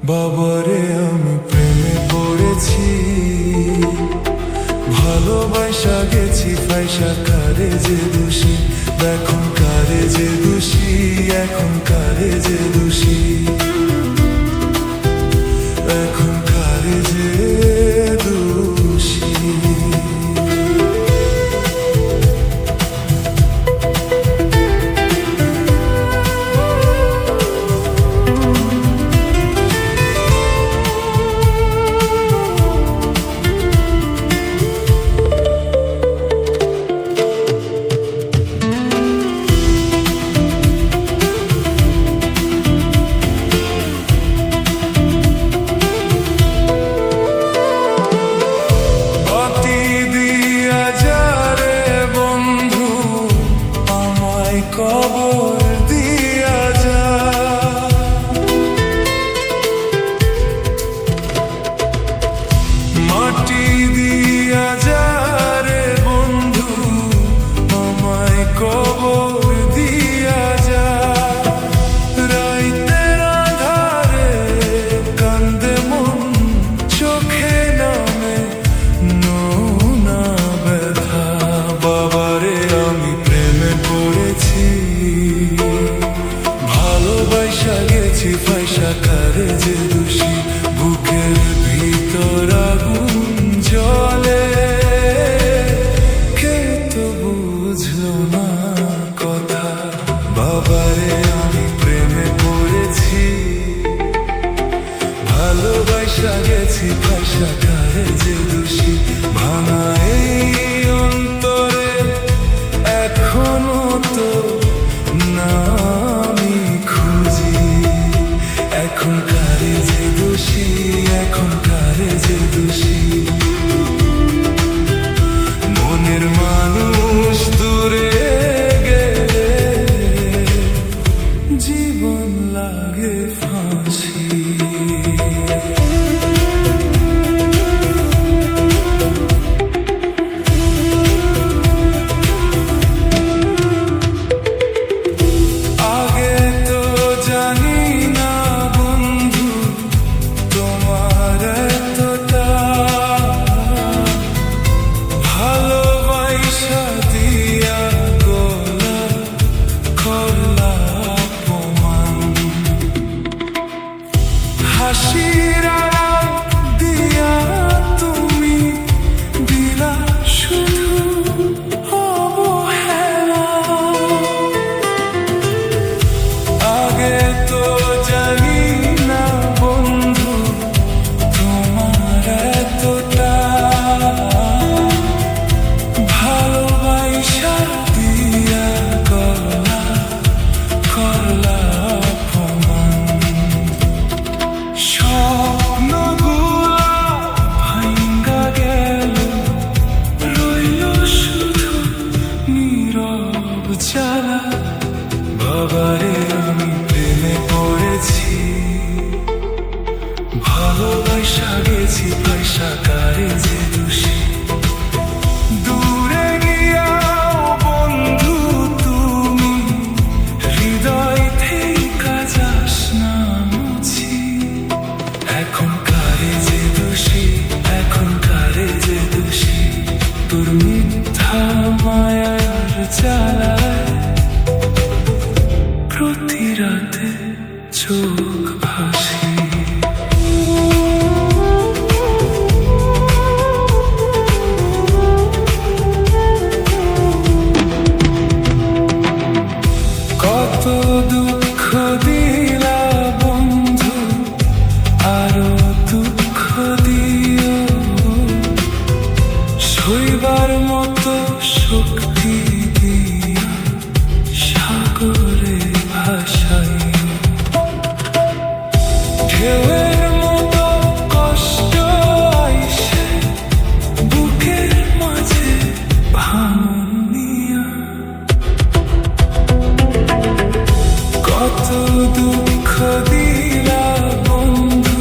বাবারে আমি প্রেমে পড়েছি, ভালোবাসা গেছি ফাইসা, কারে যে দোষী এখন, কারে যে দোষী এখন, কারে যে দোষী এখন, কারে যে দোষী। কবর দিয়া যা, মাটি দিয়া যা রে বন্ধু, আমায় কবর দিয়া যা। রাইতের আঁধারে কান্দে মন, চোখে নামে নোনা ব্যথা। বাবারে আমি প্রেমে পড়েছি, ভালোবাসা গেছি ফাইসা, কারে যে দোষী বুকের ভিতর আগুন জ্বলে, কে তো বুঝলো না কথা। বাবারে আমি প্রেমে পড়েছি, ভালোবাসা গেছি ফাইসা, কারে যে দোষী। ভাঙা এই অন্তরে এখনো তো না আমি খুঁজি, এখন কারে যে দোষী এখন, কারে যে দোষী। মনের মানুষ দূরে গেলে জীবন লাগে ফাঁসি। হাসির আড়াল দিয়া তুমি দিলা শুধু অবহেলা। আগে তো জানি না বন্ধু তোমার এতটা, ভালোবাসা দিয়া করলা করলা চালা। বাবারে আমি প্রেমে পড়েছি, ভালোবাসা গেছি পয়সা, কারে যে দোষী। দূরে গিয়া বন্ধু তুমি হৃদয় থেকে যাস না মুছি, এখন কারে যে দোষী এখন, কারে যে দোষী। তোর মিথ্যা মায়ার চালায় চোখ ভাসি। কত দুঃখ দিলা বন্ধু, আরো দুঃখ দিও, সইবার মতো শক্তি দিয়া সাগরে ভাসাইও। ঢেউয়ের মতো কষ্ট আইসে বুকের মাঝে ভাঙন নিয়া। কত দুঃখ দিলা বন্ধু,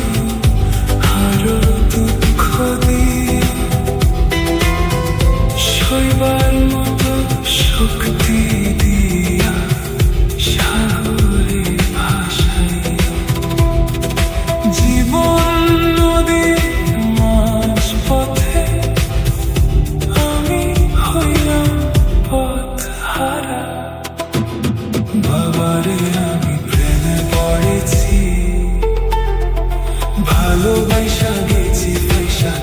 আরো দুঃখ দিও, সইবার মতো শক্তি দিয়া সাগরে ভাসাইও। জীবন নদীর মাঝ পথে আমি হইলাম পথহারা। বাবারে আমি প্রেমে পড়েছি, ভালোবাসা গেছি পয়সা